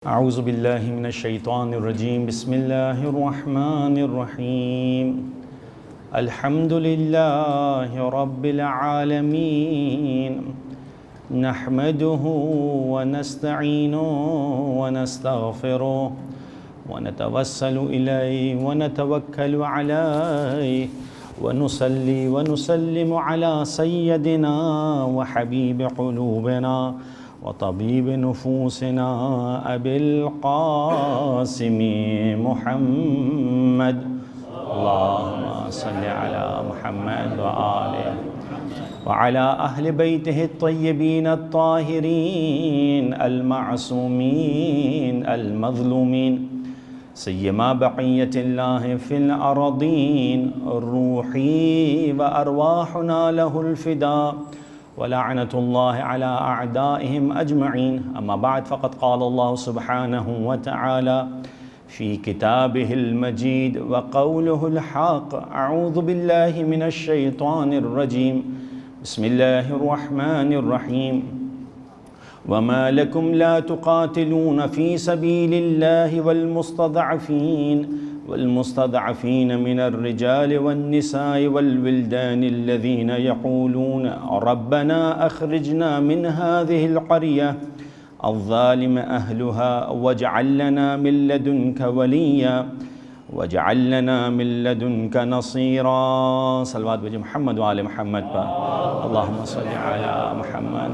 اعوذ باللہ من الشیطان الرجیم بسم اللہ الرحمن الرحیم الحمد للہ رب العالمین نحمده ونستعینه ونستغفره ونتوسل الیہ ونتوکل علیہ ونصلی ونسلم علی سیدنا وحبیب قلوبنا وطبيب نفوسنا أبي القاسم محمد اللهم صل على محمد وآله وعلى أهل بيته الطيبين الطاهرين المعصومين المظلومين سيما بقية الله في الأرضين الروحي وأرواحنا له الفداء ولعنة الله على أعدائهم أجمعين أما بعد فقد قال الله سبحانه وتعالى في كتابه المجيد وقوله الحق أعوذ بالله من الشيطان الرجيم بسم الله الرحمن الرحيم وما لكم لا تقاتلون في سبيل الله والمستضعفين من الرجال والنساء والولدان الذين يقولون ربنا أخرجنا من هذه القرية الظالم أهلها واجعل لنا من لدنك وليا واجعل لنا من لدنك نصيرا صلوات بجي محمد وآل محمد اللهم صل على محمد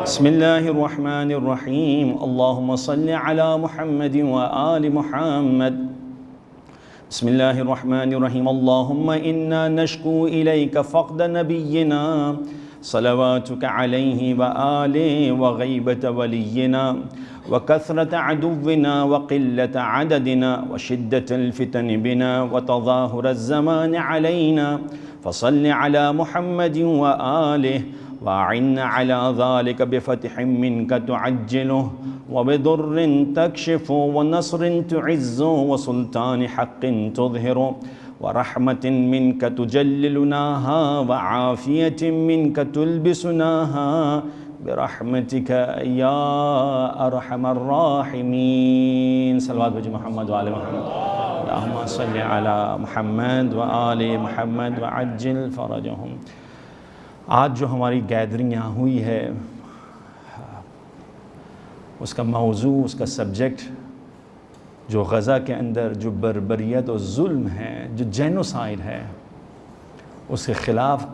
بسم الله الرحمن الرحيم اللهم صل على محمد وآل محمد بسم الله الرحمن الرحيم اللهم إنا نشكو إليك فقد نبينا صلواتك عليه وآله وغيبة ولينا وكثرة عدونا وقلة عددنا وشدة الفتن بنا وتظاهر الزمان علينا فصل على محمد وآله وأعنا على ذلك بفتح منك تعجله وبضر تكشف ونصر تعز وسلطان حق تظهر ورحمة منك تجللناها وعافية منك تلبسناها برحمتك يا أرحم الراحمين صلوات بجي محمد وآل محمد اللهم صل على محمد وآل محمد وعجل فرجهم. آج جو ہماری گیدرنگ یہاں ہوئی ہے اس کا موضوع، اس کا سبجیکٹ جو غزہ کے اندر جو بربریت اور ظلم ہے، جو جینوسائیڈ ہے، اس کے خلاف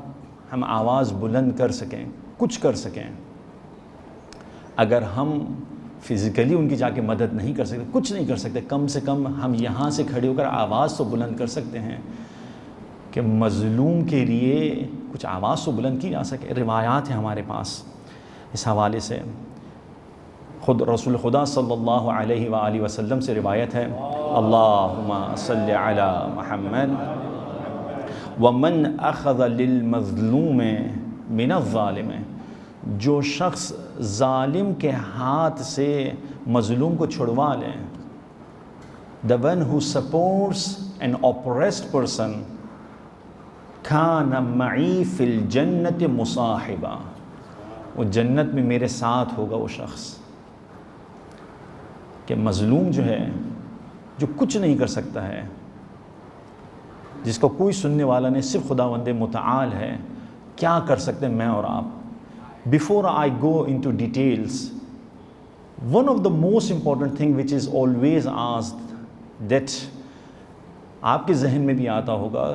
ہم آواز بلند کر سکیں، کچھ کر سکیں. اگر ہم فزیکلی ان کی جا کے مدد نہیں کر سکتے، کچھ نہیں کر سکتے، کم سے کم ہم یہاں سے کھڑے ہو کر آواز تو بلند کر سکتے ہیں کہ مظلوم کے لیے کچھ آواز تو بلند کی جا سکے. روایات ہیں ہمارے پاس اس حوالے سے. خود رسول خدا صلی اللہ علیہ وآلہ وسلم سے روایت ہے، اللہم صلی علی محمد ومن اخذ للمظلوم من الظالم. جو شخص ظالم کے ہاتھ سے مظلوم کو چھڑوا لے، the one who supports an oppressed person کان معی فی الجنت مصاحبا، وہ جنت میں میرے ساتھ ہوگا. وہ شخص کہ مظلوم جو ہے، جو کچھ نہیں کر سکتا ہے، جس کو کوئی سننے والا نہیں، صرف خداوند متعال ہے. کیا کر سکتے ہیں میں اور آپ؟ Before I go into details, one of the most important thing which is always asked, that آپ کے ذہن میں بھی آتا ہوگا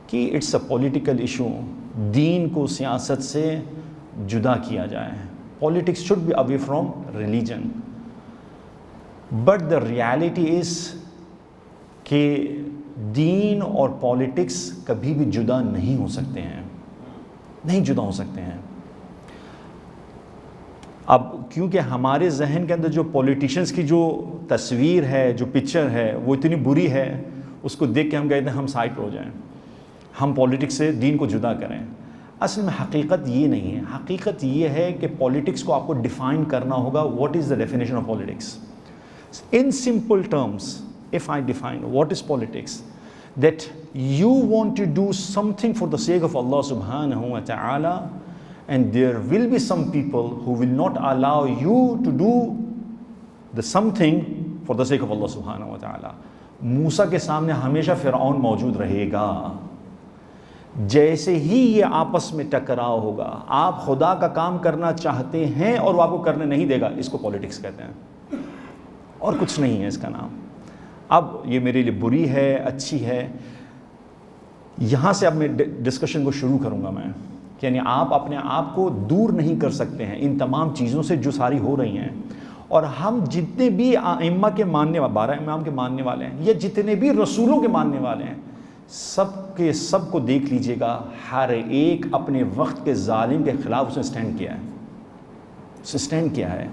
کہ اٹس اے پولیٹیکل ایشو، دین کو سیاست سے جدا کیا جائے. Politics should be away from religion. But the reality is کہ دین اور پولیٹکس کبھی بھی جدا نہیں ہو سکتے ہیں، نہیں جدا ہو سکتے ہیں. اب کیونکہ ہمارے ذہن کے اندر جو پولیٹیشنز کی جو تصویر ہے، جو پکچر ہے، وہ اتنی بری ہے، اس کو دیکھ کے ہم کہتے ہیں ہم سائڈ پہ ہو جائیں، ہم پولیٹکس سے دین کو جدا کریں. اصل میں حقیقت یہ نہیں ہے. حقیقت یہ ہے کہ پولیٹکس کو آپ کو ڈیفائن کرنا ہوگا. What is the definition of politics? In simple terms if I define what is politics, that you want to do something for the sake of Allah subhanahu wa ta'ala, and there will be some people who will not allow you to do the something for the sake of Allah subhanahu wa ta'ala. موسیٰ کے سامنے ہمیشہ فرعون موجود رہے گا. جیسے ہی یہ آپس میں ٹکراؤ ہوگا, آپ خدا کا کام کرنا چاہتے ہیں اور وہ آپ کو کرنے نہیں دے گا, اس کو پولیٹکس کہتے ہیں, اور کچھ نہیں ہے اس کا نام. اب یہ میرے لیے بری ہے, اچھی ہے, یہاں سے اب میں ڈسکشن کو شروع کروں گا میں, یعنی آپ اپنے آپ کو دور نہیں کر سکتے ہیں ان تمام چیزوں سے جو ساری ہو رہی ہیں. اور ہم جتنے بھی ائمہ کے ماننے والے, 12 امام کے ماننے والے ہیں, یا جتنے بھی رسولوں کے ماننے والے ہیں, سب کے سب کو دیکھ لیجئے گا, ہر ایک اپنے وقت کے ظالم کے خلاف اس نے سٹینڈ کیا ہے, سٹینڈ کیا ہے.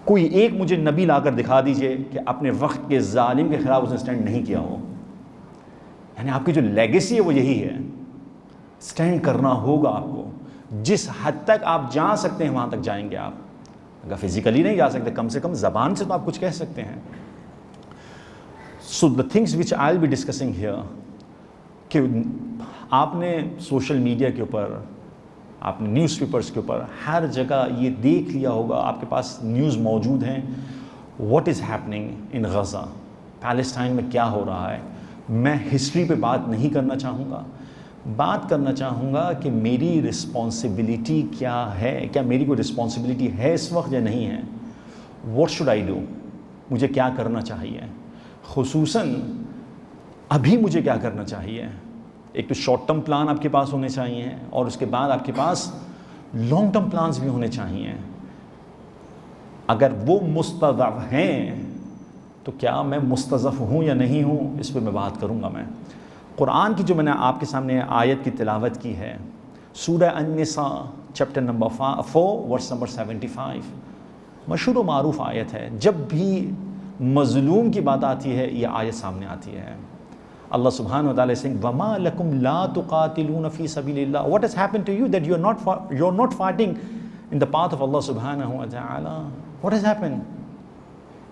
کوئی ایک مجھے نبی لا کر دکھا دیجئے کہ اپنے وقت کے ظالم کے خلاف اس نے سٹینڈ نہیں کیا ہو. یعنی آپ کی جو لیگیسی ہے وہ یہی ہے, سٹینڈ کرنا ہوگا آپ کو. جس حد تک آپ جا سکتے ہیں وہاں تک جائیں گے آپ. اگر فزیکلی نہیں جا سکتے, کم سے کم زبان سے تو آپ کچھ کہہ سکتے ہیں. So the things which I will be discussing here, کہ آپ نے سوشل میڈیا کے اوپر, آپ نے نیوز پیپرز کے اوپر, ہر جگہ یہ دیکھ لیا ہوگا, آپ کے پاس نیوز موجود ہیں, what is happening in Gaza, Palestine میں کیا ہو رہا ہے. میں ہسٹری پہ بات نہیں کرنا چاہوں گا, بات کرنا چاہوں گا کہ میری رسپانسبلٹی کیا ہے, کیا میری کوئی رسپانسبلٹی ہے اس وقت یا نہیں ہے. واٹ شوڈ آئی ڈو, مجھے کیا کرنا چاہیے, خصوصاً ابھی مجھے کیا کرنا چاہیے. ایک تو شارٹ ٹرم پلان آپ کے پاس ہونے چاہیے, اور اس کے بعد آپ کے پاس لانگ ٹرم پلانز بھی ہونے چاہیے. اگر وہ مستضعف ہیں تو کیا میں مستضعف ہوں یا نہیں ہوں, اس پہ میں بات کروں گا. میں قرآن کی جو میں نے آپ کے سامنے آیت کی تلاوت کی ہے, سورہ النساء چیپٹر نمبر 4 ورس نمبر 75, مشہور و معروف آیت ہے. جب بھی مظلوم کی بات آتی ہے یہ آیت سامنے آتی ہے. Allah subhanahu wa ta'ala is saying, وَمَا لَكُمْ لَا تُقَاتِلُونَ فِي سَبِيلِ اللَّهِ. What has happened to you that you're not fighting in the path of Allah subhanahu wa ta'ala? What has happened?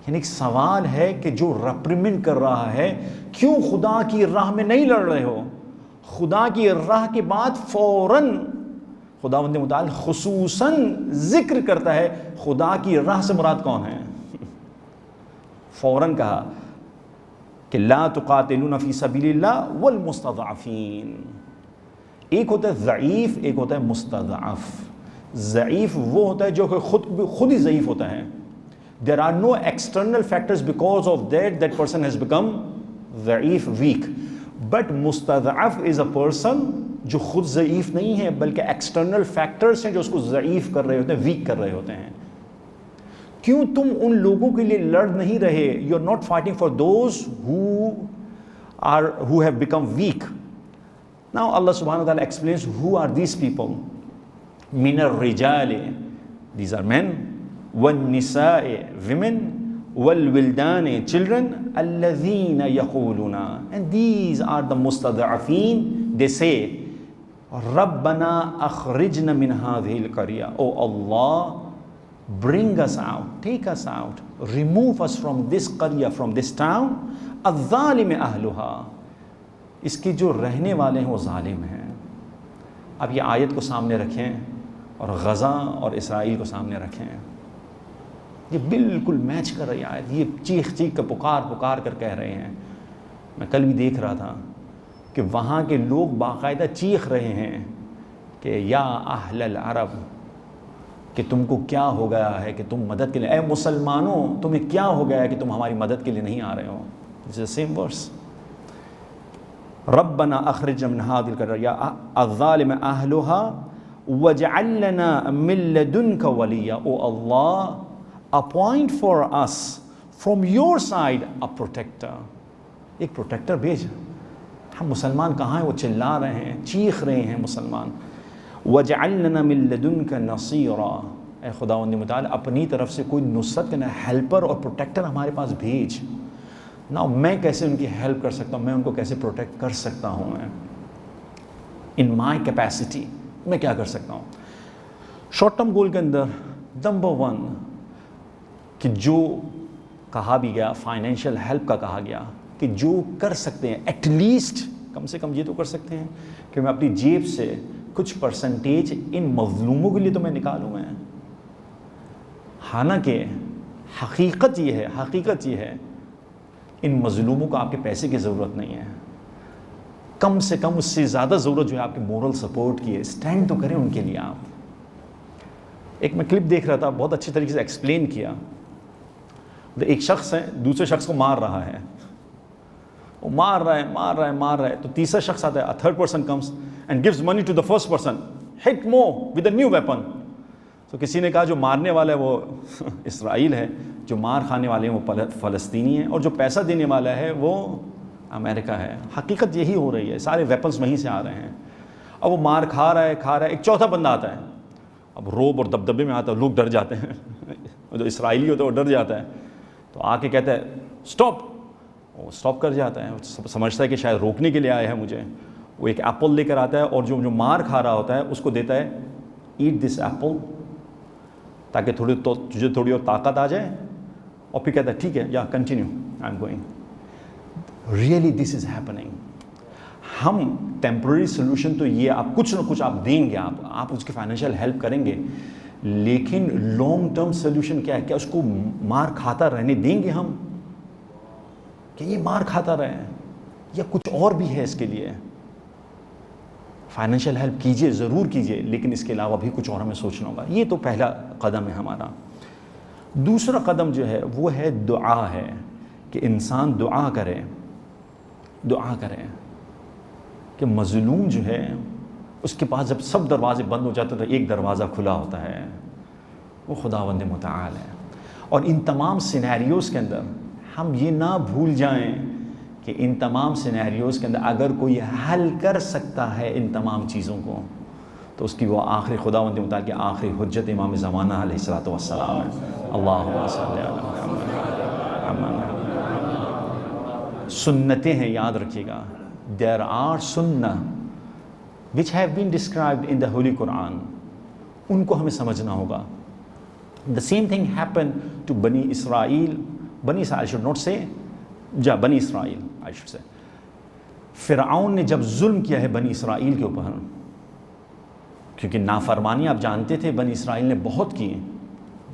یعنی ایک سوال ہے کہ جو ریپریمنڈ کر رہا ہے, کیوں خدا کی راہ میں نہیں لڑ رہے ہو. خدا کی راہ کے بعد فوراً خداوند متعال خصوصاً ذکر کرتا ہے خدا کی راہ سے مراد کون ہے. فوراً کہا کہ لا تقاتلون فی سبیل اللہ والمستضعفین. ایک ہوتا ہے ضعیف, ایک ہوتا ہے مستضعف. ضعیف وہ ہوتا ہے جو کہ خود ہی ضعیف ہوتا ہے. There are no external factors because of that person has become ضعیف, weak. But مستضعف is a person جو خود ضعیف نہیں ہے بلکہ ایکسٹرنل فیکٹرز ہیں جو اس کو ضعیف کر رہے ہوتے ہیں, ویک کر رہے ہوتے ہیں. کیوں تم ان لوگوں کے لیے لڑ نہیں رہے؟ You are not fighting for those who have become weak. Now Allah subhanahu wa ta'ala explains who are these people. من الرجال, these are men, والنساء, women, والولدان, children, الذين يقولون, and these are the مستضعفين. They say ربنا أخرجنا من هذه القرية. Oh Allah, bring us out, take us out, remove us from this قرية, from this town, الظالم أهلها. اس کی جو رہنے والے ہیں وہ ظالم ہیں. اب یہ آیت کو سامنے رکھیں اور غزہ اور اسرائیل کو سامنے رکھیں, یہ بالکل میچ کر رہی آیت. یہ چیخ چیخ کر پکار کر کہہ رہے ہیں. میں کل بھی دیکھ رہا تھا کہ وہاں کے لوگ باقاعدہ چیخ رہے ہیں کہ یا اہل العرب, کہ تم کو کیا ہو گیا ہے کہ تم مدد کے لیے, اے مسلمانوں تمہیں کیا ہو گیا ہے کہ تم ہماری مدد کے لیے نہیں آ رہے ہو. It's the same verse. ربنا اخرجنا من هذه القرية الظالم اهلها واجعل لنا من لدنك وليا. Oh Allah, appoint for us from your side a protector. ایک پروٹیکٹر بھیج. ہم مسلمان کہاں ہیں, وہ چلا رہے ہیں, چیخ رہے ہیں مسلمان. وَجْعَلْ لَنَا مِن لَدُنْكَ نَصِيرًا. اے خداوند متعال اپنی طرف سے کوئی نصرت کرنا, ہیلپر اور پروٹیکٹر ہمارے پاس بھیج. نا میں کیسے ان کی ہیلپ کر سکتا ہوں, میں ان کو کیسے پروٹیکٹ کر سکتا ہوں, میں ان مائی کیپیسٹی میں کیا کر سکتا ہوں. شارٹ ٹرم گول کے اندر نمبر 1 کہ جو کہا بھی گیا, فائنینشیل ہیلپ کا کہا گیا کہ جو کر سکتے ہیں ایٹ لیسٹ کم سے کم یہ تو کر سکتے ہیں کہ میں اپنی جیب سے کچھ پرسنٹیج ان مظلوموں کے لیے تو میں نکالوں. میں حالانکہ حقیقت یہ ہے ان مظلوموں کو آپ کے پیسے کی ضرورت نہیں ہے، کم سے کم اس سے زیادہ ضرورت جو ہے آپ کے مورل سپورٹ کی ہے. اسٹینڈ تو کریں ان کے لیے آپ. ایک میں کلپ دیکھ رہا تھا، بہت اچھی طریقے سے ایکسپلین کیا. ایک شخص ہے دوسرے شخص کو مار رہا ہے، وہ مار رہا ہے تو تیسرا شخص آتا ہے، third person comes and gives money to the first person, hit more with a new weapon. تو کسی نے کہا جو مارنے والا ہے وہ اسرائیل ہے، جو مار کھانے والے ہیں وہ فلسطینی ہیں، اور جو پیسہ دینے والا ہے وہ امریکہ ہے. حقیقت یہی ہو رہی ہے، سارے ویپنز وہیں سے آ رہے ہیں. اب وہ مار کھا رہا ہے. ایک چوتھا بندہ آتا ہے، اب روب اور دبدبے میں آتا ہے، لوگ ڈر جاتے ہیں. جو اسرائیلی ہوتا ہے وہ ڈر جاتا ہے، تو آ کے کہتا ہے اسٹاپ. وہ اسٹاپ کر جاتا ہے، سمجھتا ہے کہ شاید روکنے کے لیے آیا ہے مجھے. وہ ایک ایپل لے کر آتا ہے اور جو مار کھا رہا ہوتا ہے اس کو دیتا ہے، ایٹ دس ایپل، تاکہ تجھے تھوڑی اور طاقت آ جائے. اور پھر کہتا ہے ٹھیک ہے، یا continue, I am going. Really this is happening. ہم ٹیمپرری سولوشن تو یہ آپ کچھ نہ کچھ آپ دیں گے، آپ اس کی فائنینشیل ہیلپ کریں گے، لیکن لانگ ٹرم سولوشن کیا ہے؟ کیا اس کو مار کھاتا رہنے دیں گے ہم کہ یہ مار کھاتا رہے، یا کچھ اور بھی ہے اس کے لیے؟ فائنینشیل ہیلپ کیجئے، ضرور کیجئے، لیکن اس کے علاوہ بھی کچھ اور ہمیں سوچنا ہوگا. یہ تو پہلا قدم ہے ہمارا. دوسرا قدم جو ہے وہ ہے دعا ہے، کہ انسان دعا کرے کہ مظلوم جو ہے اس کے پاس جب سب دروازے بند ہو جاتے تو ایک دروازہ کھلا ہوتا ہے، وہ خداوند متعال ہے. اور ان تمام سینیریوز کے اندر ہم یہ نہ بھول جائیں کہ ان تمام سینیریوز کے اندر اگر کوئی حل کر سکتا ہے ان تمام چیزوں کو، تو اس کی وہ آخری خداوند متعال کی آخری حجت امام زمانہ علیہ الصلوۃ والسلام ہے. اللہم صلی علی محمد. سنتیں ہیں، یاد رکھیے گا. There are sunnah which have been described in the Holy Quran. ان کو ہمیں سمجھنا ہوگا. The same thing happened to Bani Israel. Bani Israel, I should not say, Bani Israel, I should say. فرعون نے جب ظلم کیا ہے بنی اسرائیل کے اوپر، کیونکہ نافرمانی آپ جانتے تھے بنی اسرائیل نے بہت کی.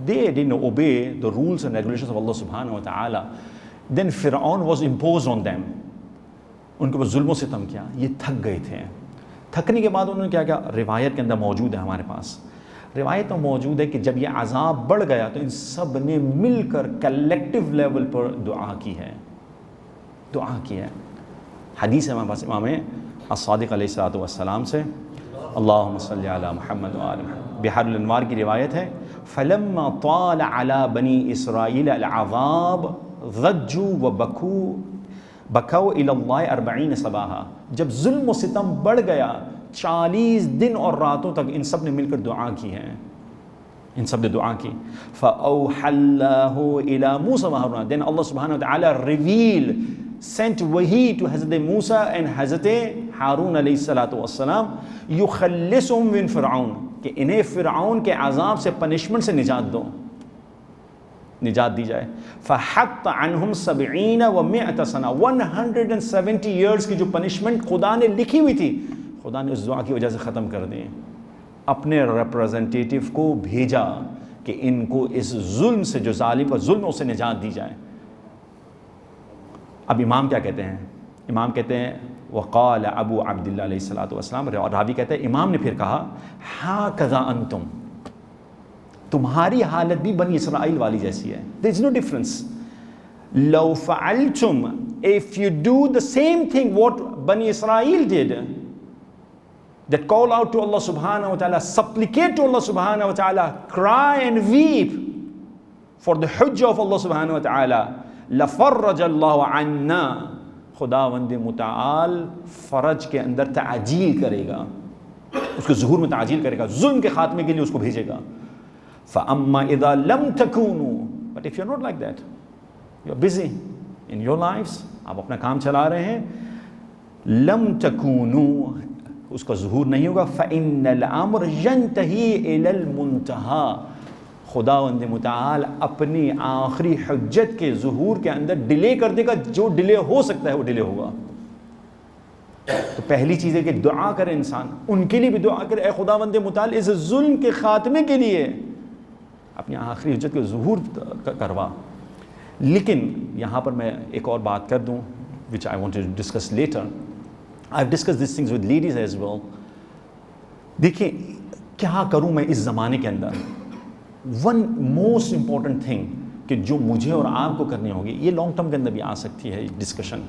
They didn't obey the rules and regulations of Allah subhanahu wa ta'ala. Then Fir'aun was imposed on them. ان کے اوپر ظلم و ستم کیا، یہ تھک گئے تھے. تھکنے کے بعد انہوں نے کیا روایت کے اندر موجود ہے، ہمارے پاس روایت میں موجود ہے کہ جب یہ عذاب بڑھ گیا تو ان سب نے مل کر کلیکٹیو لیول پر دعا کی ہے. حدیث ہے ہمارے پاس امام الصادق علیہ الصلوۃ والسلام سے، اللہم صلی علی محمد وآل محمد. بحار الانوار کی روایت ہے، فلما طال علی بنی اسرائیل العذاب ضجوا وبکوا الی اللہ 40 صباحا. جب ظلم و ستم بڑھ گیا 40 دن اور راتوں تک ان سب نے مل کر دعا کی ہے، ان سب نے دعا کی. فأوحى الله إلى موسى وهارون. Then Allah subhanahu wa ta'ala revealed, sent wahi to Hazrat Musa and Hazrat Harun alayhi salatu wassalam, يخلصهم من فرعون، کہ انہیں فرعون کے عذاب سے پنشمنٹ سے نجات دی جائے. فحط عنہم 70 و100 سنہ، 170 ایئرس کی جو پنشمنٹ خدا نے لکھی ہوئی تھی، خدا نے اس دعا کی وجہ سے ختم کر دی. اپنے ریپرزنٹیٹیو کو بھیجا کہ ان کو اس ظلم سے، جو ظالم کا ظلم ہے، اسے نجات دی جائے. اب امام کیا کہتے ہیں؟ امام کہتے ہیں وقال ابو عبداللہ علیہ الصلوۃ والسلام، راوی کہتے ہیں امام نے پھر کہا ہاکذا انتم، تمہاری حالت بھی بنی اسرائیل والی جیسی ہے. there is no difference. Love فعلتم، if you do the same thing what بنی اسرائیل did, that call out to Allah subhanahu wa ta'ala, supplicate to Allah subhanahu wa ta'ala, cry and weep for the hujjah of Allah subhanahu wa ta'ala, لَفَرَّجَ اللَّهُ عَنَّا. خداوند متعال fridge کے اندر تعجیل کرے گا، اس کے ظہور میں تعجیل کرے گا، ظلم کے خاتمے کے لیے اس کو بھیجے گا. فَأَمَّا إِذَا لَمْ تَكُونُوا. But if you're not like that, you're busy in your lives، آپ اپنا کام چلا رہے ہیں، لَمْ تَكُونُوا، اس کا ظہور نہیں ہوگا. فَإِنَّ الْأَمْرَ يَنْتَهِي إِلَى الْمُنْتَهَى. خداوند متعال اپنی آخری حجت کے ظہور کے اندر ڈیلے کر دے گا، جو ڈیلے ہو سکتا ہے وہ ڈیلے ہوگا. تو پہلی چیز ہے کہ دعا کرے انسان، ان کے لیے بھی دعا کرے، اے خداوند متعال اس ظلم کے خاتمے کے لیے اپنی آخری حجت کو ظہور کروا. لیکن یہاں پر میں ایک اور بات کر دوں which I want to discuss later. I've discussed these things with ladies as well. دیکھیں کیا کروں میں اس زمانے کے اندر. ون موسٹ امپورٹنٹ تھنگ کہ جو مجھے اور آپ کو کرنی ہوگی, یہ لانگ ٹرم کے اندر بھی آ سکتی ہے ڈسکشن,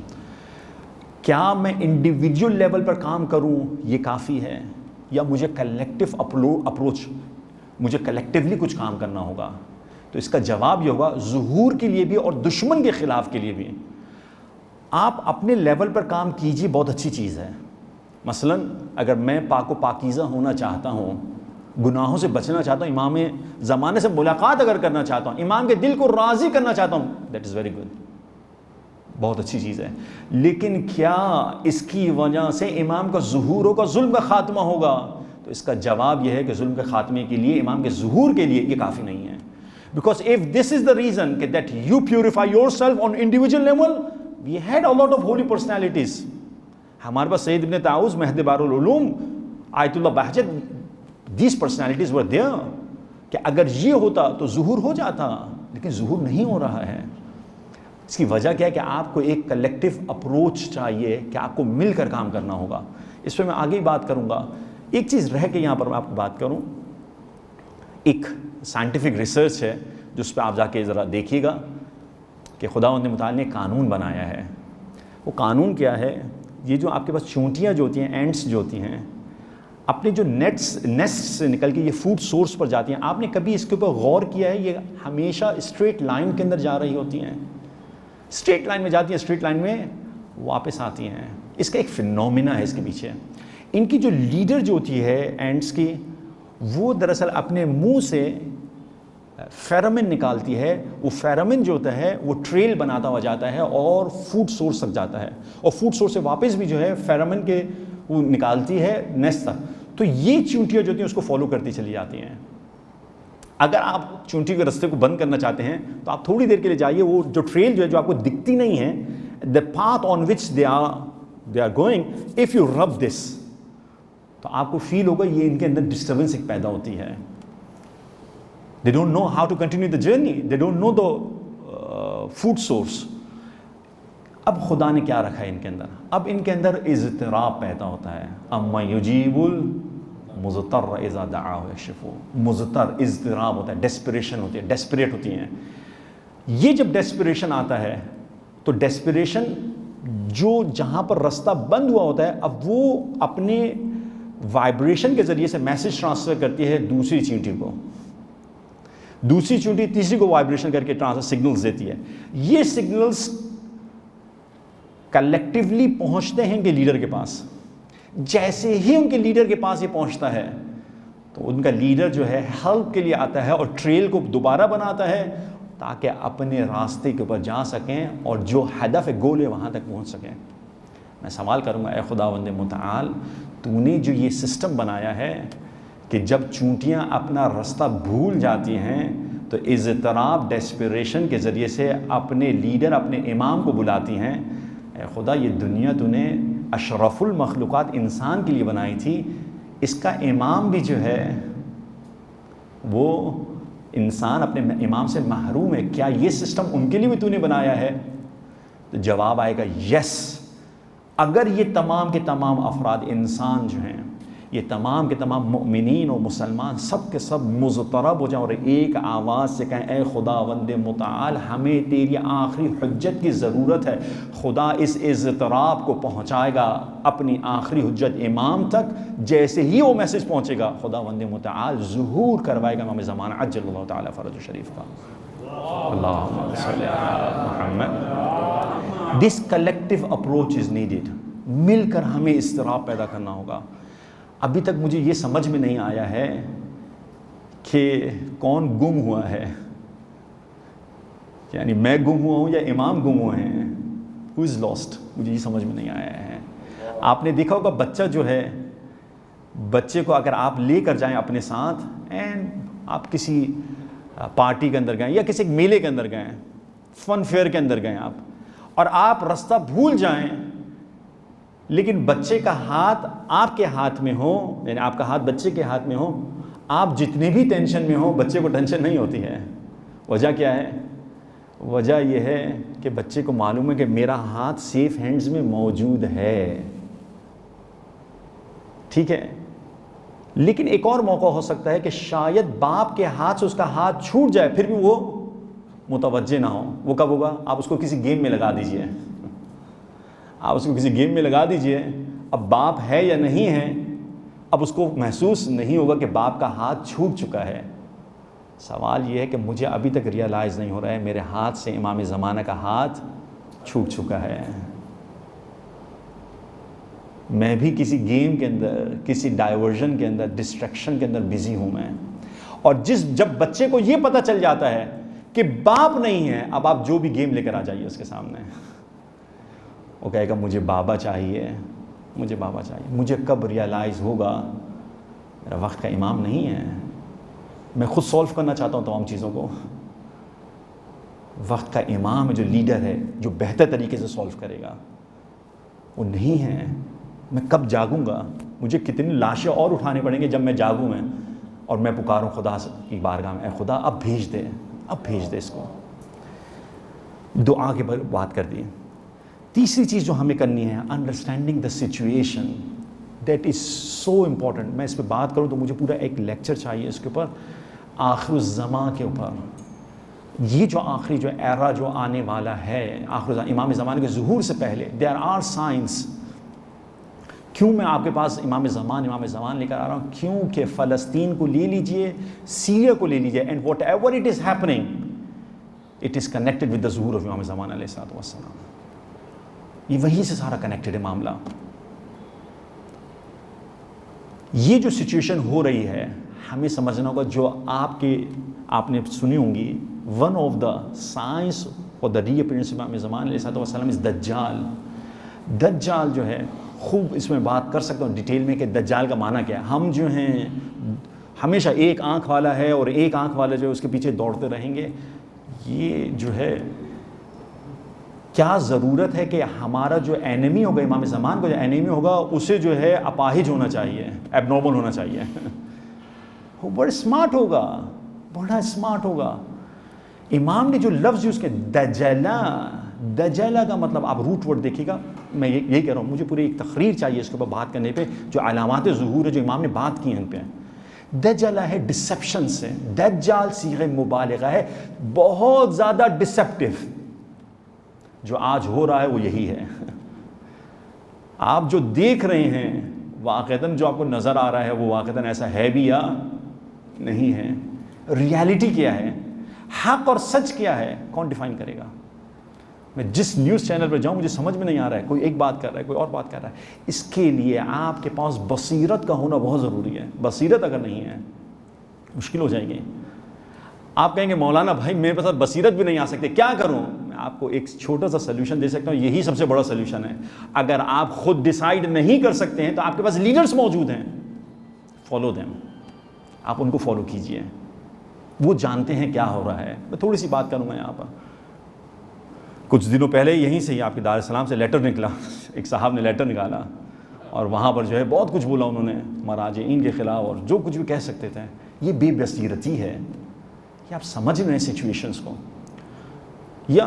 کیا میں انڈیویجول لیول پر کام کروں یہ کافی ہے, یا مجھے کلیکٹیو اپروچ, مجھے کلیکٹیولی کچھ کام کرنا ہوگا. تو اس کا جواب یہ ہوگا ظہور کے لیے بھی اور دشمن کے خلاف کے لیے بھی. آپ اپنے لیول پر کام کیجیے, بہت اچھی چیز ہے. مثلا اگر میں پاک و پاکیزہ ہونا چاہتا ہوں, گناہوں سے بچنا چاہتا ہوں, امام زمانے سے ملاقات اگر کرنا چاہتا ہوں, امام کے دل کو راضی کرنا چاہتا ہوں, دیٹ از ویری گڈ, بہت اچھی چیز ہے. لیکن کیا اس کی وجہ سے امام کا ظہور ہوگا, ظلم کا خاتمہ ہوگا؟ تو اس کا جواب یہ ہے کہ ظلم کے خاتمے کے لیے, امام کے ظہور کے لیے یہ کافی نہیں ہے. Because if this is the reason that you purify yourself on individual level, we had a lot of holy personalities. ہمارے پاس سید ابن طاؤس, مہدی بار العلوم, آیت اللہ بہجت, these personalities were there. کہ اگر یہ ہوتا تو ظہور ہو جاتا, لیکن ظہور نہیں ہو رہا ہے. اس کی وجہ کیا ہے کہ آپ کو ایک کلیکٹیو اپروچ چاہیے, کہ آپ کو مل کر کام کرنا ہوگا. اس پہ میں آگے ہی بات کروں گا. ایک چیز رہ کے یہاں پر میں آپ کو بات کروں, ایک سائنٹیفک ریسرچ ہے جو اس پہ آپ جا کے ذرا دیکھیے گا کہ خداوند متعال نے قانون بنایا ہے. وہ قانون کیا ہے؟ یہ جو آپ کے پاس چونٹیاں جو ہوتی ہیں, اینٹس جو ہوتی ہیں, اپنے جو نیسٹ سے نکل کے یہ فوڈ سورس پر جاتی ہیں, آپ نے کبھی اس کے اوپر غور کیا ہے؟ یہ ہمیشہ اسٹریٹ لائن کے اندر جا رہی ہوتی ہیں, اسٹریٹ لائن میں جاتی ہیں, اسٹریٹ لائن میں واپس آتی ہیں. اس کا ایک فینومینا ہے اس کے پیچھے. ان کی جو لیڈر جو ہوتی ہے اینٹس کی, وہ دراصل اپنے منہ سے فیرامن نکالتی ہے. وہ فیرامن جو ہوتا ہے وہ ٹریل بناتا ہوا جاتا ہے اور فوڈ سورس تک جاتا ہے, اور فوڈ سورس سے واپس بھی جو ہے فیرامن کے وہ نکالتی ہے نیسٹ تک. تو یہ چونٹیاں جو ہوتی ہیں اس کو فالو کرتی چلی جاتی ہیں. اگر آپ چونٹی کے رستے کو بند کرنا چاہتے ہیں تو آپ تھوڑی دیر کے لیے جائیے, وہ جو ٹریل جو ہے, جو آپ کو دکھتی نہیں ہے, the path on which they are going, if you rub this, تو آپ کو فیل ہوگا یہ ان کے اندر ڈسٹربنس ایک پیدا ہوتی ہے. They don't know how to continue the journey. They don't know the food source. اب خدا نے کیا رکھا ہے ان کے اندر؟ اب ان کے اندر اضطراب پیدا ہوتا ہے. اما یجیب المضطر اذا دعاہ یکشف. مضطر, اضطراب ہوتا ہے, ڈیسپریشن ہوتی ہے, ڈیسپریٹ ہوتی ہیں. یہ جب ڈیسپریشن آتا ہے تو ڈیسپریشن جو جہاں پر رستہ بند ہوا ہوتا ہے, اب وہ اپنے وائبریشن کے ذریعے سے میسج ٹرانسفر کرتی ہے دوسری چینٹی کو, دوسری چونٹی تیسری کو وائبریشن کر کے سگنلز دیتی ہے. یہ سگنلز کلیکٹیولی پہنچتے ہیں کہ لیڈر کے پاس. جیسے ہی ان کے لیڈر کے پاس یہ پہنچتا ہے تو ان کا لیڈر جو ہے ہیلپ کے لیے آتا ہے اور ٹریل کو دوبارہ بناتا ہے تاکہ اپنے راستے کے اوپر جا سکیں اور جو ہدف گول ہے وہاں تک پہنچ سکیں. میں سوال کروں گا, اے خداوند متعال, تو نے جو یہ سسٹم بنایا ہے کہ جب چونٹیاں اپنا رستہ بھول جاتی ہیں تو اضطراب, ڈیسپریشن کے ذریعے سے اپنے لیڈر, اپنے امام کو بلاتی ہیں, اے خدا یہ دنیا تو نے اشرف المخلوقات انسان کے لیے بنائی تھی, اس کا امام بھی جو ہے وہ انسان اپنے امام سے محروم ہے, کیا یہ سسٹم ان کے لیے بھی تو نے بنایا ہے؟ تو جواب آئے گا یس. اگر یہ تمام کے تمام افراد انسان جو ہیں, یہ تمام کے تمام مؤمنین و مسلمان سب کے سب مضطرب ہو جائیں اور ایک آواز سے کہیں, اے خداوند متعال ہمیں تیری آخری حجت کی ضرورت ہے, خدا اس اضطراب کو پہنچائے گا اپنی آخری حجت امام تک. جیسے ہی وہ میسج پہنچے گا خداوند متعال ظہور کروائے گا امام زمانہ عجل اللہ تعالی فرج شریف کا. اللہم صلی علی محمد. دس کلیکٹیو اپروچ از نیڈیڈ. مل کر ہمیں اضطراب پیدا کرنا ہوگا. ابھی تک مجھے یہ سمجھ میں نہیں آیا ہے کہ کون گم ہوا ہے, یعنی میں گم ہوا ہوں یا امام گم ہوئے ہیں. ہو از لاسٹ, مجھے یہ سمجھ میں نہیں آیا ہے. آپ نے دیکھا ہوگا بچہ جو ہے, بچے کو اگر آپ لے کر جائیں اپنے ساتھ اینڈ آپ کسی پارٹی کے اندر گئے یا کسی میلے کے اندر گئے, فن فیئر کے اندر گئے آپ, اور آپ رستہ بھول جائیں لیکن بچے کا ہاتھ آپ کے ہاتھ میں ہو, یعنی آپ کا ہاتھ بچے کے ہاتھ میں ہو, آپ جتنے بھی ٹینشن میں ہوں بچے کو ٹینشن نہیں ہوتی ہے. وجہ کیا ہے؟ وجہ یہ ہے کہ بچے کو معلوم ہے کہ میرا ہاتھ سیف ہینڈز میں موجود ہے. ٹھیک ہے. لیکن ایک اور موقع ہو سکتا ہے کہ شاید باپ کے ہاتھ سے اس کا ہاتھ چھوٹ جائے پھر بھی وہ متوجہ نہ ہو. وہ کب ہوگا؟ آپ اس کو کسی گیم میں لگا دیجئے. آپ اس کو کسی گیم میں لگا دیجئے. اب باپ ہے یا نہیں ہے، اب اس کو محسوس نہیں ہوگا کہ باپ کا ہاتھ چھوٹ چکا ہے. سوال یہ ہے کہ مجھے ابھی تک ریئلائز نہیں ہو رہا ہے میرے ہاتھ سے امام زمانہ کا ہاتھ چھوٹ چکا ہے. میں بھی کسی گیم کے اندر، کسی ڈائیورژن کے اندر، ڈسٹریکشن کے اندر بزی ہوں میں. اور جب بچے کو یہ پتہ چل جاتا ہے کہ باپ نہیں ہے، اب آپ جو بھی گیم لے کر آ جائیے اس کے سامنے، وہ کہے گا مجھے بابا چاہیے، مجھے بابا چاہیے. مجھے کب ریئلائز ہوگا میرا وقت کا امام نہیں ہے. میں خود سولو کرنا چاہتا ہوں تمام چیزوں کو. وقت کا امام ہے، جو لیڈر ہے، جو بہتر طریقے سے سولو کرے گا، وہ نہیں ہے. میں کب جاگوں گا؟ مجھے کتنی لاشیں اور اٹھانے پڑیں گے جب میں جاگوں میں اور میں پکاروں خدا کی بارگاہ میں، اے خدا اب بھیج دے، اب بھیج دے اس کو. دعا کے بات کر دی. تیسری چیز جو ہمیں کرنی ہے، understanding the situation. That is so important. میں اس پہ بات کروں تو مجھے پورا ایک لیکچر چاہیے اس کے اوپر، آخر الزمان کے اوپر. یہ جو آخری جو ایرا جو آنے والا ہے، آخر امام زمانے کے ظہور سے پہلے، دیر آر سائنس. کیوں میں آپ کے پاس امام زمان لے کر آ رہا ہوں؟ کیونکہ فلسطین کو لے لیجئے، سیریا کو لے لیجئے، and what ever it is happening it is connected with the ظہور آف امام زمان علیہ الصلوۃ والسلام. یہ وہیں سے سارا کنیکٹڈ ہے معاملہ. یہ جو سچویشن ہو رہی ہے ہمیں سمجھنا ہوگا. جو آپ نے سنی ہوں گی، ون آف دا سائنس اور دا ری اپیئرنس امام زمان علیہ الصلوۃ والسلام از دجال. دجال جو ہے، خوب اس میں بات کر سکتا ہوں ڈیٹیل میں کہ دجال کا معنی کیا ہے. ہم جو ہیں ہمیشہ ایک آنکھ والا ہے اور ایک آنکھ والا جو ہے اس کے پیچھے دوڑتے رہیں گے. یہ جو ہے کیا ضرورت ہے کہ ہمارا جو اینیمی ہوگا، امام زمان کو جو اینیمی ہوگا، اسے جو ہے اپاہج ہونا چاہیے، ایب نارمل ہونا چاہیے. وہ بڑا اسمارٹ ہوگا، بڑا اسمارٹ ہوگا. امام نے جو لفظ یوز کیا دجلا کا مطلب آپ روٹ ورڈ دیکھیے گا. میں یہی کہہ رہا ہوں، مجھے پوری ایک تقریر چاہیے اس کے اوپر بات کرنے پہ. جو علامات ظہور ہے جو امام نے بات کی ہیں ان پہ. دجلا ہے ڈسیپشن سے. دجال صیغہ مبالغہ ہے، بہت زیادہ ڈسیپٹیو. جو آج ہو رہا ہے وہ یہی ہے. آپ جو دیکھ رہے ہیں واقعتاً جو آپ کو نظر آ رہا ہے وہ واقعتاً ایسا ہے بھی یا نہیں ہے. ریالٹی کیا ہے، حق اور سچ کیا ہے، کون ڈیفائن کرے گا؟ میں جس نیوز چینل پہ جاؤں مجھے سمجھ میں نہیں آ رہا ہے، کوئی ایک بات کر رہا ہے، کوئی اور بات کر رہا ہے. اس کے لیے آپ کے پاس بصیرت کا ہونا بہت ضروری ہے. بصیرت اگر نہیں ہے مشکل ہو جائے گی. آپ کہیں گے مولانا بھائی میرے پاس بصیرت بھی نہیں آ سکتے، کیا کروں؟ میں آپ کو ایک چھوٹا سا سلوشن دے سکتا ہوں. یہی سب سے بڑا سلوشن ہے. اگر آپ خود ڈیسائیڈ نہیں کر سکتے ہیں تو آپ کے پاس لیڈرز موجود ہیں. Follow them. آپ ان کو فالو کیجئے، وہ جانتے ہیں کیا ہو رہا ہے. میں تھوڑی سی بات کروں گا یہاں پر. کچھ دنوں پہلے یہیں سے ہی آپ کے دار السلام سے لیٹر نکلا. ایک صاحب نے لیٹر نکالا اور وہاں پر جو ہے بہت کچھ بولا انہوں نے مراجعین کے خلاف اور جو کچھ بھی کہہ سکتے تھے. یہ بے بصیرتی ہے. یہ آپ سمجھ رہے ہیں سچویشنس کو. یا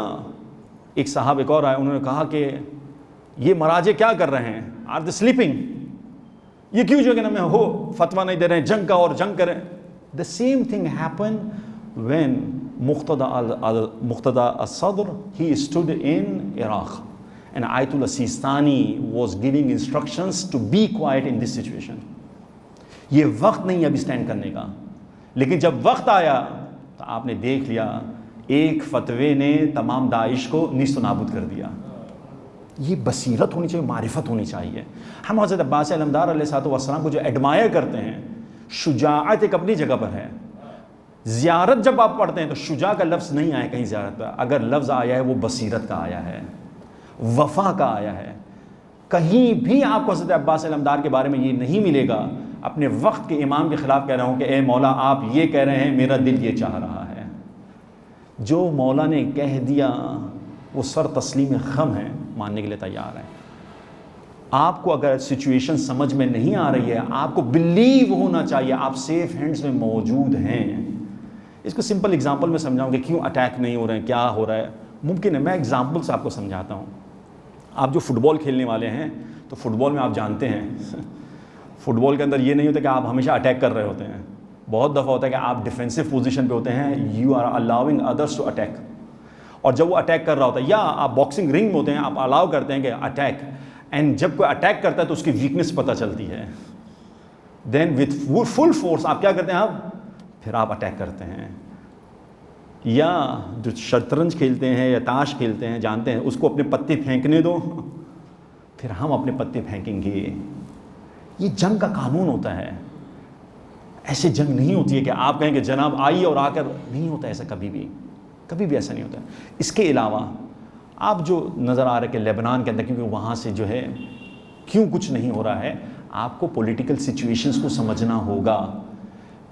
ایک صاحب ایک اور آئے، انہوں نے کہا کہ یہ مراجع کیا کر رہے ہیں؟ Are they sleeping? یہ کیوں جو کہ میں ہو فتویٰ نہیں دے رہے ہیں جنگ کا اور جنگ کریں. The same thing happened when Muqtada al-Sadr, he stood in Iraq and Ayatollah Sistani was giving instructions to be quiet in this situation. یہ وقت نہیں اب اسٹینڈ کرنے کا. لیکن جب وقت آیا تو آپ نے دیکھ لیا ایک فتوے نے تمام داعش کو نیست و نابود کر دیا. یہ بصیرت ہونی چاہیے، معرفت ہونی چاہیے. ہم حضرت عباس علمدار علیہ السلام کو جو ایڈمائر کرتے ہیں، شجاعت ایک اپنی جگہ پر ہے. زیارت جب آپ پڑھتے ہیں تو شجاع کا لفظ نہیں آیا کہیں زیارت پر. اگر لفظ آیا ہے وہ بصیرت کا آیا ہے، وفا کا آیا ہے. کہیں بھی آپ کو حضرت عباس علمدار کے بارے میں یہ نہیں ملے گا اپنے وقت کے امام کے خلاف کہہ رہا ہوں کہ اے مولا آپ یہ کہہ رہے ہیں، میرا دل یہ چاہ رہا ہے. جو مولا نے کہہ دیا وہ سر تسلیم خم ہے، ماننے کے لیے تیار ہے. آپ کو اگر سچویشن سمجھ میں نہیں آ رہی ہے، آپ کو بلیو ہونا چاہیے آپ سیف ہینڈز میں موجود ہیں. اس کو سمپل ایگزامپل میں سمجھاؤں کہ کیوں اٹیک نہیں ہو رہے ہیں، کیا ہو رہا ہے. ممکن ہے میں ایگزامپل سے آپ کو سمجھاتا ہوں. آپ جو فٹ بال کھیلنے والے ہیں تو فٹ بال میں آپ جانتے ہیں فٹ بال کے اندر یہ نہیں ہوتا کہ آپ ہمیشہ اٹیک کر رہے ہوتے ہیں. بہت دفعہ ہوتا ہے کہ آپ ڈیفینسو پوزیشن پہ ہوتے ہیں، you are allowing others to attack. اور جب وہ اٹیک کر رہا ہوتا ہے، یا آپ باکسنگ رنگ میں ہوتے ہیں، آپ الاؤ کرتے ہیں کہ اٹیک، اینڈ جب کوئی اٹیک کرتا ہے تو اس کی ویکنس پتہ چلتی ہے. دین وتھ فل فورس آپ کیا کرتے ہیں، پھر آپ اٹیک کرتے ہیں. یا جو شطرنج کھیلتے ہیں یا تاش کھیلتے ہیں جانتے ہیں، اس کو اپنے پتے پھینکنے دو، پھر ہم اپنے پتے پھینکیں گے. یہ جنگ کا قانون ہوتا ہے. ایسے جنگ نہیں ہوتی ہے کہ آپ کہیں کہ جناب آئیے اور آ کر، نہیں ہوتا ایسا کبھی بھی ایسا نہیں ہوتا. اس کے علاوہ آپ جو نظر آ رہا ہے کہ لیبنان کے اندر، کیونکہ وہاں سے جو ہے کیوں کچھ نہیں ہو رہا ہے، آپ کو پولیٹیکل سچویشنز کو سمجھنا ہوگا.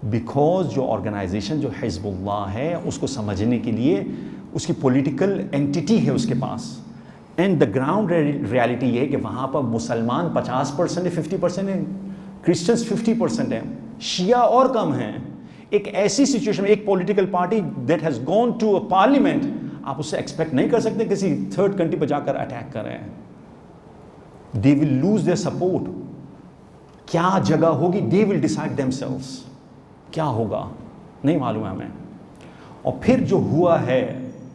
بیکاز جو آرگنائزیشن جو حزب اللہ ہے، اس کو سمجھنے کے لیے اس کی پولیٹیکل اینٹیٹی ہے اس کے پاس. اینڈ دا گراؤنڈ ریالٹی یہ ہے کہ وہاں پر مسلمان 50% ہے، 50% ہے، کرسچنس 50% ہیں، شیعہ اور کم ہیں. ایک ایسی سچویشن میں ایک political party that has gone to a parliament, آپ اس سے ایکسپیکٹ نہیں کر سکتے کسی تھرڈ کنٹری پہ جا کر اٹیک کریں. دے ول لوز دیئر سپورٹ. کیا جگہ ہوگی، دے ول ڈیسائڈ دیم سیلوز. کیا ہوگا نہیں معلوم ہے ہمیں. اور پھر جو ہوا ہے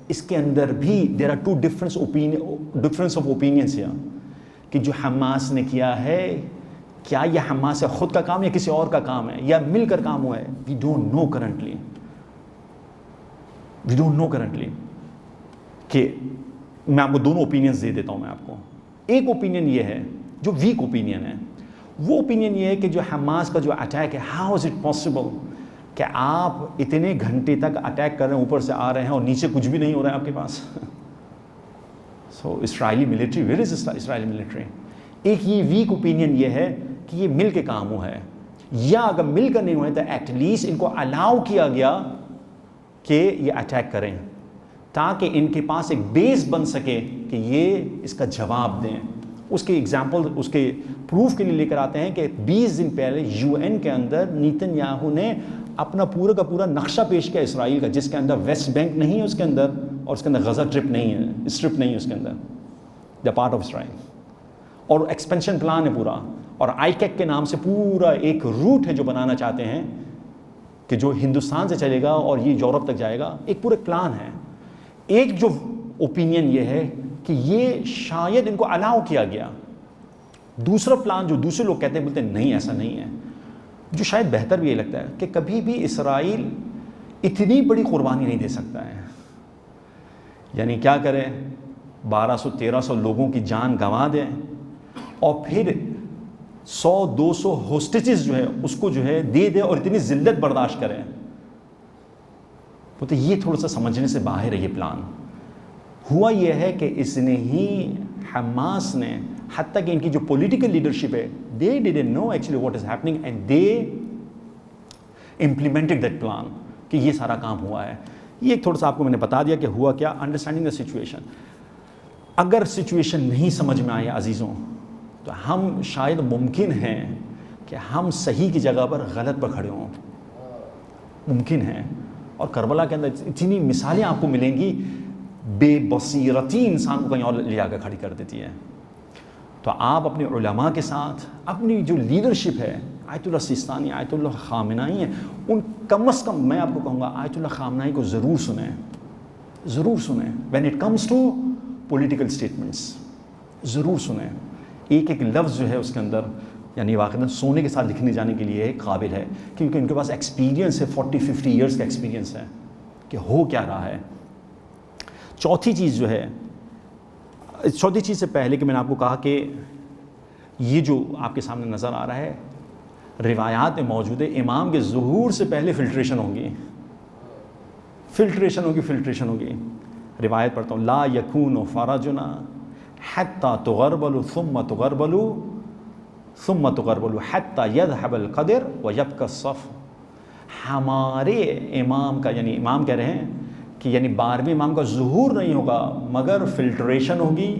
اس کے اندر بھی there are two difference of opinions ہے کہ جو حماس نے کیا ہے، کیا یہ حماس سے خود کا کام یا کسی اور کا کام ہے یا مل کر کام ہوا ہے. وی ڈونٹ نو کرنٹلی کہ میں آپ کو دونوں اوپینینس دے دیتا ہوں. میں آپ کو ایک اوپینین یہ ہے جو ویک اوپینین ہے. وہ اوپینین یہ ہے کہ جو حماس کا جو اٹیک ہے، ہاؤ از اٹ پاسبل کہ آپ اتنے گھنٹے تک اٹیک کر رہے ہیں، اوپر سے آ رہے ہیں اور نیچے کچھ بھی نہیں ہو رہا ہے آپ کے پاس. So Israeli military, where is Israeli military. ایک یہ ویک اوپینین یہ ہے کہ یہ مل کے کام ہوا ہے، یا اگر مل کر نہیں ہوئے تو ایٹ لیسٹ ان کو الاؤ کیا گیا کہ یہ اٹیک کریں، تاکہ ان کے پاس ایک بیس بن سکے کہ یہ اس کا جواب دیں. اس کے ایگزامپل، اس کے پروف کے لیے لے کر آتے ہیں کہ 20 دن پہلے یو این کے اندر نیتن یاہو نے اپنا پورا کا پورا نقشہ پیش کیا اسرائیل کا، جس کے اندر ویسٹ بینک نہیں ہے اس کے اندر، اور اس کے اندر غزہ اسٹرپ نہیں ہے اس کے اندر، دا پارٹ آف اسرائیل. اور ایکسپینشن پلان ہے پورا، اور آئی کیک کے نام سے پورا ایک روٹ ہے جو بنانا چاہتے ہیں کہ جو ہندوستان سے چلے گا اور یہ یورپ تک جائے گا. ایک پورا پلان ہے. ایک جو اوپینین یہ ہے کہ یہ شاید ان کو الاؤ کیا گیا. دوسرا پلان جو دوسرے لوگ کہتے ہیں، بولتے ہیں نہیں ایسا نہیں ہے، جو شاید بہتر بھی یہ لگتا ہے کہ کبھی بھی اسرائیل اتنی بڑی قربانی نہیں دے سکتا ہے. یعنی کیا کرے، 1200-1300 لوگوں کی جان گنوا دیں اور پھر 100-200 ہوسٹیجز جو ہے اس کو جو ہے دے دے اور اتنی ذلت برداشت کریں. بولتے یہ تھوڑا سا سمجھنے سے باہر ہے یہ پلان. ہوا یہ ہے کہ اس نے ہی حماس نے، حتیٰ کہ ان کی جو پولیٹیکل لیڈرشپ ہے، they didn't know actually what is happening and they implemented that plan کہ یہ سارا کام ہوا ہے. یہ ایک تھوڑا سا آپ کو میں نے بتا دیا کہ ہوا کیا. Understanding the situation. اگر سچویشن نہیں سمجھ میں آئی عزیزوں، تو ہم شاید ممکن ہے کہ ہم صحیح کی جگہ پر غلط پر کھڑے ہوں، ممکن ہے. اور کربلا کے اندر اتنی مثالیں آپ کو ملیں گی، بے بصیرتی انسان کو کہیں اور لے جا کر کھڑی کر دیتی ہے. تو آپ اپنے علماء کے ساتھ اپنی جو لیڈرشپ ہے، آیت اللہ سیستانی، آیت اللہ خامنائی ہیں، ان کم از کم میں آپ کو کہوں گا آیت اللہ خامنائی کو ضرور سنیں، ضرور سنیں. When it comes to political statements ضرور سنیں. ایک ایک لفظ جو ہے اس کے اندر یعنی واقعاً سونے کے ساتھ لکھنے جانے کے لیے قابل ہے، کیونکہ ان کے پاس ایکسپیرینس ہے، 40-50 ایئرس کا ایکسپیرینس ہے کہ ہو کیا رہا ہے. چوتھی چیز جو ہے، چوتھی چیز سے پہلے کہ میں نے آپ کو کہا کہ یہ جو آپ کے سامنے نظر آ رہا ہے روایات میں موجود ہے، امام کے ظہور سے پہلے فلٹریشن ہوگی. روایت پڑھتا ہوں، لا یکون فرجنا حتی تغربلوا ثم تغربلوا حتی یذهب القدر ویبقى الصف. ہمارے امام کا، یعنی امام کہہ رہے ہیں کہ یعنی 12ویں امام کا ظہور نہیں ہوگا مگر فلٹریشن ہوگی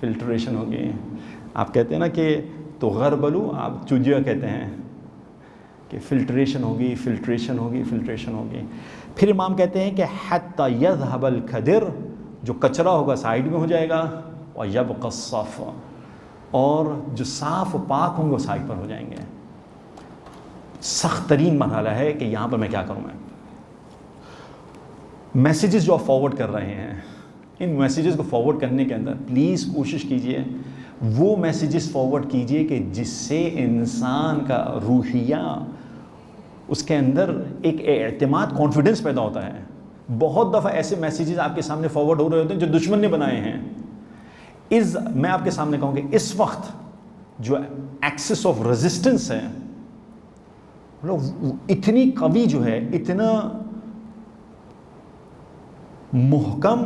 فلٹریشن ہوگی. آپ کہتے ہیں نا کہ تغربلو، آپ چجیا کہتے ہیں کہ فلٹریشن ہوگی، فلٹریشن ہوگی، فلٹریشن ہوگی. پھر امام کہتے ہیں کہ حتی یذهب القدر، جو کچرا ہوگا سائیڈ میں ہو جائے گا، ویبقى الصف، اور جو صاف و پاک ہوں گے وہ سائیڈ پر ہو جائیں گے. سخت ترین مرحلہ ہے کہ یہاں پر میں کیا کروں. میں میسیجز جو آپ فارورڈ کر رہے ہیں، ان میسیجز کو فارورڈ کرنے کے اندر پلیز کوشش کیجئے وہ میسیجز فارورڈ کیجئے کہ جس سے انسان کا روحیہ، اس کے اندر ایک اعتماد، کانفیڈنس پیدا ہوتا ہے. بہت دفعہ ایسے میسیجز آپ کے سامنے فارورڈ ہو رہے ہوتے ہیں جو دشمن نے بنائے ہیں. میں آپ کے سامنے کہوں کہ اس وقت جو ایکسس آف ریزسٹنس ہے اتنی قوی جو ہے، اتنا محکم،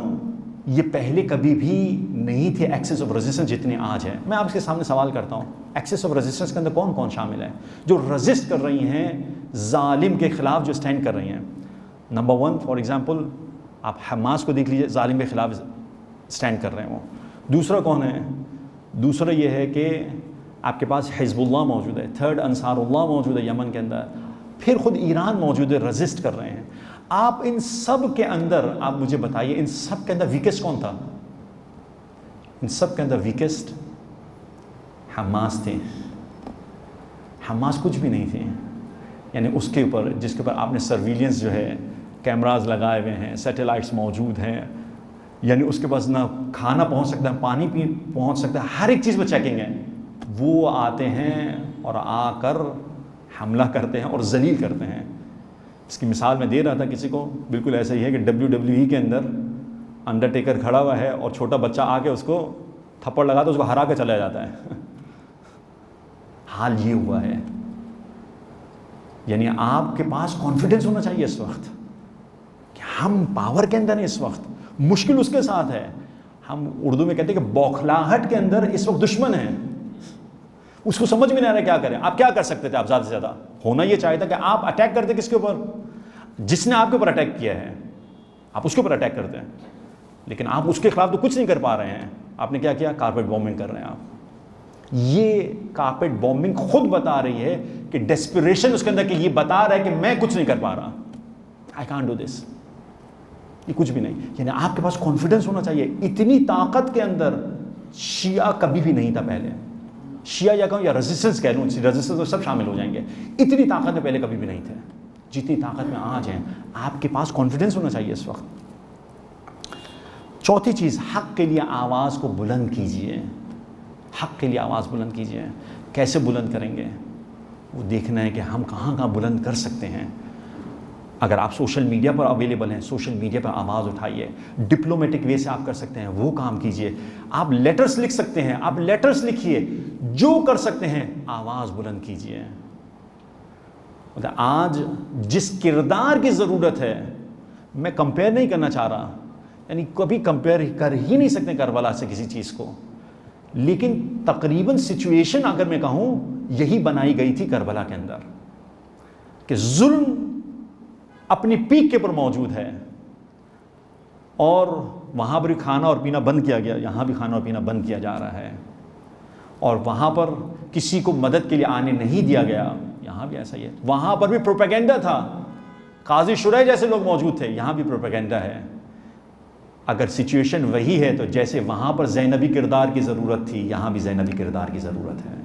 یہ پہلے کبھی بھی نہیں تھے ایکسس آف ریزسٹنس جتنے آج ہے. میں آپ کے سامنے سوال کرتا ہوں، ایکسس آف ریزسٹنس کے اندر کون کون شامل ہے جو رزسٹ کر رہی ہیں ظالم کے خلاف، جو سٹینڈ کر رہی ہیں؟ نمبر 1 فار ایگزامپل آپ حماس کو دیکھ لیجئے، ظالم کے خلاف سٹینڈ کر رہے ہیں وہ. دوسرا کون ہے؟ دوسرا یہ ہے کہ آپ کے پاس حزب اللہ موجود ہے، تھرڈ انصار اللہ موجود ہے یمن کے اندر، پھر خود ایران موجود ہے، رزسٹ کر رہے ہیں. آپ ان سب کے اندر، آپ مجھے بتائیے ان سب کے اندر ویکسٹ کون تھا؟ ان سب کے اندر ویکسٹ حماس تھے. حماس کچھ بھی نہیں تھے. یعنی اس کے اوپر، جس کے اوپر آپ نے سرویلینس جو ہے، کیمراز لگائے ہوئے ہیں، سیٹلائٹس موجود ہیں، یعنی اس کے پاس نہ کھانا پہنچ سکتا ہے، پانی پہنچ سکتا ہے، ہر ایک چیز پہ چیکنگ ہے. وہ آتے ہیں اور آ کر حملہ کرتے ہیں اور ذلیل کرتے ہیں. اس کی مثال میں دے رہا تھا کسی کو، بالکل ایسا ہی ہے کہ WWE کے اندر انڈرٹیکر کھڑا ہوا ہے اور چھوٹا بچہ آ کے اس کو تھپڑ لگا تو اس کو ہرا کے چلا جاتا ہے. حال یہ ہوا ہے. یعنی آپ کے پاس کانفیڈنس ہونا چاہیے اس وقت کہ ہم پاور کے اندر ہیں. اس وقت مشکل اس کے ساتھ ہے. ہم اردو میں کہتے ہیں کہ بوکھلاہٹ کے اندر اس وقت دشمن ہے. اس کو سمجھ میں نہیں آ رہا کیا کریں. آپ کیا کر سکتے تھے؟ آپ زیادہ سے زیادہ ہونا یہ چاہیے تھا کہ آپ اٹیک کرتے کس کے اوپر؟ جس نے آپ کے اوپر اٹیک کیا ہے آپ اس کے اوپر اٹیک کرتے ہیں. لیکن آپ اس کے خلاف تو کچھ نہیں کر پا رہے ہیں. آپ نے کیا کیا؟ کارپیٹ بومبنگ کر رہے ہیں آپ. یہ کارپیٹ بومبنگ خود بتا رہی ہے کہ ڈیسپریشن اس کے اندر، کہ یہ بتا رہا ہے کہ میں کچھ نہیں کر پا رہا، آئی کانٹ ڈو دس. یہ کچھ بھی نہیں. یعنی آپ کے پاس کانفیڈنس ہونا چاہیے. اتنی طاقت کے اندر شیعہ کبھی بھی نہیں تھا پہلے. شیعہ یا کہوں یا ریزسٹنس کہہ لوں، ریزسٹنس میں سب شامل ہو جائیں گے. اتنی طاقت میں پہلے کبھی بھی نہیں تھے جتنی طاقت میں آج ہیں. آپ کے پاس کانفیڈنس ہونا چاہیے اس وقت. چوتھی چیز، حق کے لیے آواز کو بلند کیجئے. حق کے لیے آواز بلند کیجئے. کیسے بلند کریں گے؟ وہ دیکھنا ہے کہ ہم کہاں کہاں بلند کر سکتے ہیں. اگر آپ سوشل میڈیا پر اویلیبل ہیں، سوشل میڈیا پر آواز اٹھائیے. ڈپلومیٹک وے سے آپ کر سکتے ہیں وہ کام کیجئے. آپ لیٹرز لکھ سکتے ہیں، آپ لیٹرز لکھیے. جو کر سکتے ہیں آواز بلند کیجئے. آج جس کردار کی ضرورت ہے، میں کمپیئر نہیں کرنا چاہ رہا، یعنی کبھی کمپیئر کر ہی نہیں سکتے کربلا سے کسی چیز کو، لیکن تقریباً سچویشن اگر میں کہوں یہی بنائی گئی تھی کربلا کے اندر کہ ظلم اپنی پیک کے پر موجود ہے اور وہاں پر کھانا اور پینا بند کیا گیا، یہاں بھی کھانا اور پینا بند کیا جا رہا ہے. اور وہاں پر کسی کو مدد کے لیے آنے نہیں دیا گیا، یہاں بھی ایسا ہی ہے. وہاں پر بھی پروپیگنڈا تھا، قاضی شرح جیسے لوگ موجود تھے، یہاں بھی پروپیگنڈا ہے. اگر سچویشن وہی ہے تو جیسے وہاں پر زینبی کردار کی ضرورت تھی، یہاں بھی زینبی کردار کی ضرورت ہے.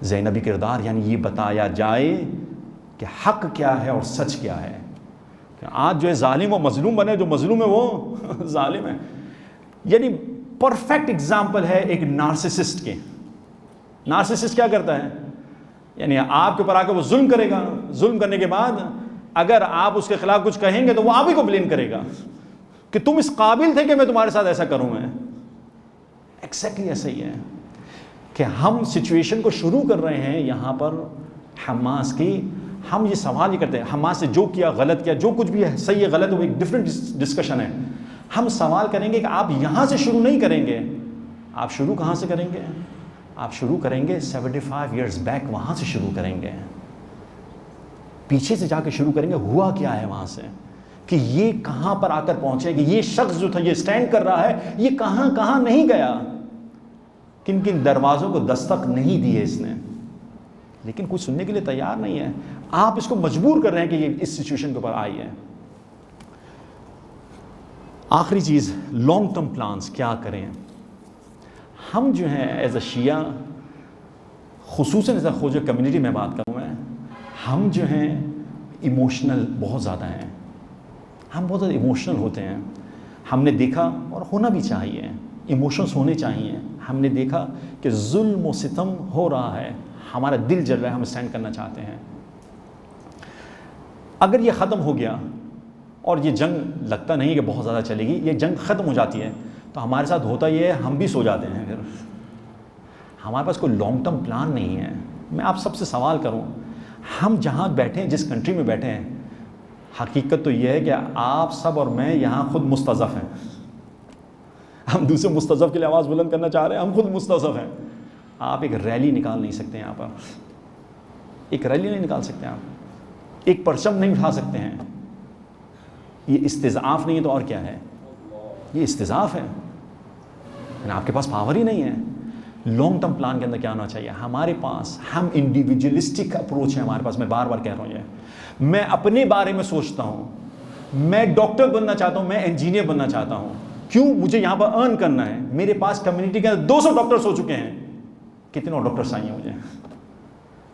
زینبی کردار یعنی یہ بتایا جائے کہ حق کیا ہے اور سچ کیا ہے. کہ آج جو ہے ظالم و مظلوم بنے، جو مظلوم ہے وہ ظالم ہے. یعنی پرفیکٹ اگزامپل ہے ایک نارسسسٹ کے. نارسسسٹ کیا کرتا ہے؟ یعنی آپ کے اوپر آ کے وہ ظلم کرے گا. ظلم کرنے کے بعد اگر آپ اس کے خلاف کچھ کہیں گے تو وہ آپ ہی کو بلیم کرے گا کہ تم اس قابل تھے کہ میں تمہارے ساتھ ایسا کروں. میں ایگزیکٹلی ایسا ہی ہے کہ ہم سچویشن کو شروع کر رہے ہیں یہاں پر حماس کی. ہم یہ سوال یہ کرتے ہیں حماس نے جو کیا، غلط کیا، جو کچھ بھی ہے صحیح ہے غلط ہے، وہ ایک ڈفرینٹ ڈسکشن ہے. ہم سوال کریں گے کہ آپ یہاں سے شروع نہیں کریں گے. آپ شروع کہاں سے کریں گے؟ آپ شروع کریں گے 75 ایئرز بیک، وہاں سے شروع کریں گے. پیچھے سے جا کے شروع کریں گے ہوا کیا ہے وہاں سے. کہ یہ کہاں پر آ کر پہنچے، کہ یہ شخص جو تھا یہ سٹینڈ کر رہا ہے، یہ کہاں کہاں نہیں گیا، کن کن دروازوں کو دستک نہیں دی ہے اس نے، لیکن کچھ سننے کے لیے تیار نہیں ہے. آپ اس کو مجبور کر رہے ہیں کہ یہ اس سچویشن کے اوپر آئی ہے. آخری چیز، لانگ ٹرم پلانس کیا کریں. ہم جو ہیں ایز اے شیعہ، خصوصاً ایز اے خوجہ کمیونٹی میں بات کروں میں، ہم جو ہیں ایموشنل بہت زیادہ ہیں. ہم بہت زیادہ ایموشنل ہوتے ہیں. ہم نے دیکھا، اور ہونا بھی چاہیے، ایموشنس ہونے چاہیے. ہم نے دیکھا کہ ظلم و ستم ہو رہا ہے، ہمارا دل جل رہا ہے، ہم اسٹینڈ کرنا چاہتے ہیں. اگر یہ ختم ہو گیا، اور یہ جنگ لگتا نہیں کہ بہت زیادہ چلے گی، یہ جنگ ختم ہو جاتی ہے، تو ہمارے ساتھ ہوتا یہ ہے ہم بھی سو جاتے ہیں. پھر ہمارے پاس کوئی لانگ ٹرم پلان نہیں ہے. میں آپ سب سے سوال کروں، ہم جہاں بیٹھے ہیں، جس کنٹری میں بیٹھے ہیں، حقیقت تو یہ ہے کہ آپ سب اور میں یہاں خود مستضعف ہیں. ہم دوسرے مستضعف کے لیے آواز بلند کرنا چاہ رہے ہیں، ہم خود مستضعف ہیں. آپ ایک ریلی نکال نہیں سکتے ہیں، یہاں پر ایک ریلی نہیں نکال سکتے، آپ ایک پرچم نہیں اٹھا سکتے ہیں. یہ استضعاف نہیں ہے تو اور کیا ہے؟ یہ استضعاف ہے. آپ کے پاس پاور ہی نہیں ہے. لانگ ٹرم پلان کے اندر کیا ہونا چاہیے ہمارے پاس؟ ہم انڈیویجولسٹک اپروچ ہے ہمارے پاس. میں بار بار کہہ رہا ہوں، یہ میں اپنے بارے میں سوچتا ہوں. میں ڈاکٹر بننا چاہتا ہوں، میں انجینئر بننا چاہتا ہوں. کیوں؟ مجھے یہاں پر ارن کرنا ہے. میرے پاس کمیونٹی کے اندر 200 ڈاکٹرز ہو چکے ہیں، کتنے اور ڈاکٹرز چاہیے مجھے؟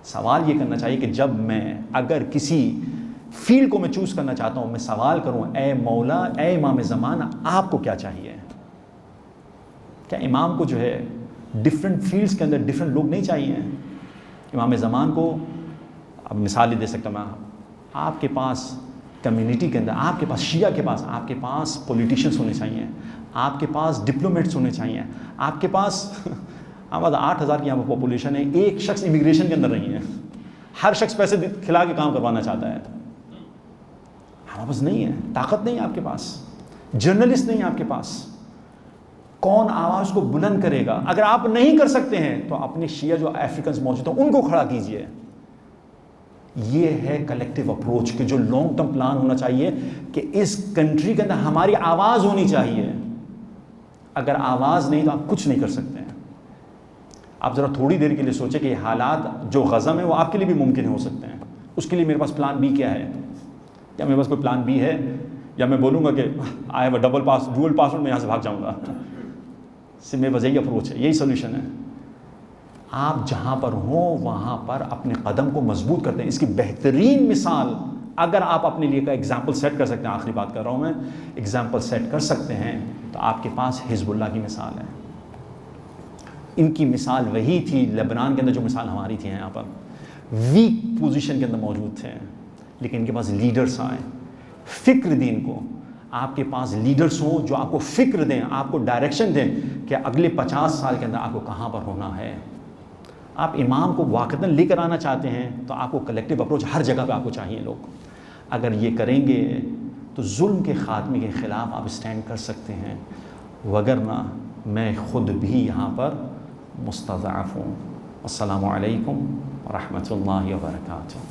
سوال یہ کرنا چاہیے کہ جب میں اگر کسی فیلڈ کو میں چوز کرنا چاہتا ہوں، میں سوال کروں، اے مولا، اے امام زمان، آپ کو کیا چاہیے؟ کیا امام کو جو ہے ڈفرینٹ فیلڈز کے اندر ڈفرینٹ لوگ نہیں چاہیے؟ امام زمان کو اب مثال ہی دے سکتا ہوں میں. آپ کے پاس کمیونٹی کے اندر، آپ کے پاس شیعہ کے پاس، آپ کے پاس پولیٹیشینس ہونے چاہیے، آپ کے پاس ڈپلومیٹس ہونے چاہیے، آپ کے پاس ہمارا 8,000 کی یہاں پر پاپولیشن ہے، ایک شخص امیگریشن کے اندر نہیں ہے. ہر شخص پیسے کھلا کے کام کروانا چاہتا ہے. ہمارے پاس نہیں ہے، طاقت نہیں ہے آپ کے پاس، جرنلسٹ نہیں ہے آپ کے پاس. کون آواز کو بلند کرے گا؟ اگر آپ نہیں کر سکتے ہیں تو اپنے شیعہ جو افریقنز موجود ہیں ان کو کھڑا کیجئے. یہ ہے کلیکٹیو اپروچ کہ جو لانگ ٹرم پلان ہونا چاہیے کہ اس کنٹری کے اندر ہماری آواز ہونی چاہیے. اگر آواز نہیں تو آپ کچھ نہیں کر سکتے ہیں. آپ ذرا تھوڑی دیر کے لیے سوچیں کہ یہ حالات جو غزہ میں وہ آپ کے لیے بھی ممکن ہو سکتے ہیں. اس کے لیے میرے پاس پلان بی کیا ہے؟ کیا میرے پاس کوئی پلان بی ہے؟ یا میں بولوں گا کہ I have a dual password, میں یہاں سے بھاگ جاؤں گا؟ میرے پاس یہی اپروچ ہے، یہی سولوشن ہے. آپ جہاں پر ہوں وہاں پر اپنے قدم کو مضبوط کرتے ہیں. اس کی بہترین مثال اگر آپ اپنے لیے کا ایگزامپل سیٹ کر سکتے ہیں، آخری بات کر رہا ہوں میں، ایگزامپل سیٹ کر سکتے ہیں تو آپ کے پاس حزب اللہ کی مثال ہے. ان کی مثال وہی تھی لبنان کے اندر جو مثال ہماری تھی. یہاں پر ویک پوزیشن کے اندر موجود تھے، لیکن ان کے پاس لیڈرز آئے، فکر دیں ان کو. آپ کے پاس لیڈرز ہوں جو آپ کو فکر دیں، آپ کو ڈائریکشن دیں کہ اگلے 50 سال کے اندر آپ کو کہاں پر ہونا ہے. آپ امام کو واقعتاً لے کر آنا چاہتے ہیں تو آپ کو کلیکٹیو اپروچ ہر جگہ پہ آپ کو چاہیے. لوگ اگر یہ کریں گے تو ظلم کے خاتمے کے خلاف آپ اسٹینڈ کر سکتے ہیں، وگرنہ میں خود بھی یہاں پر مستضعف ہوں. السلام علیکم ورحمۃ اللہ وبرکاتہ.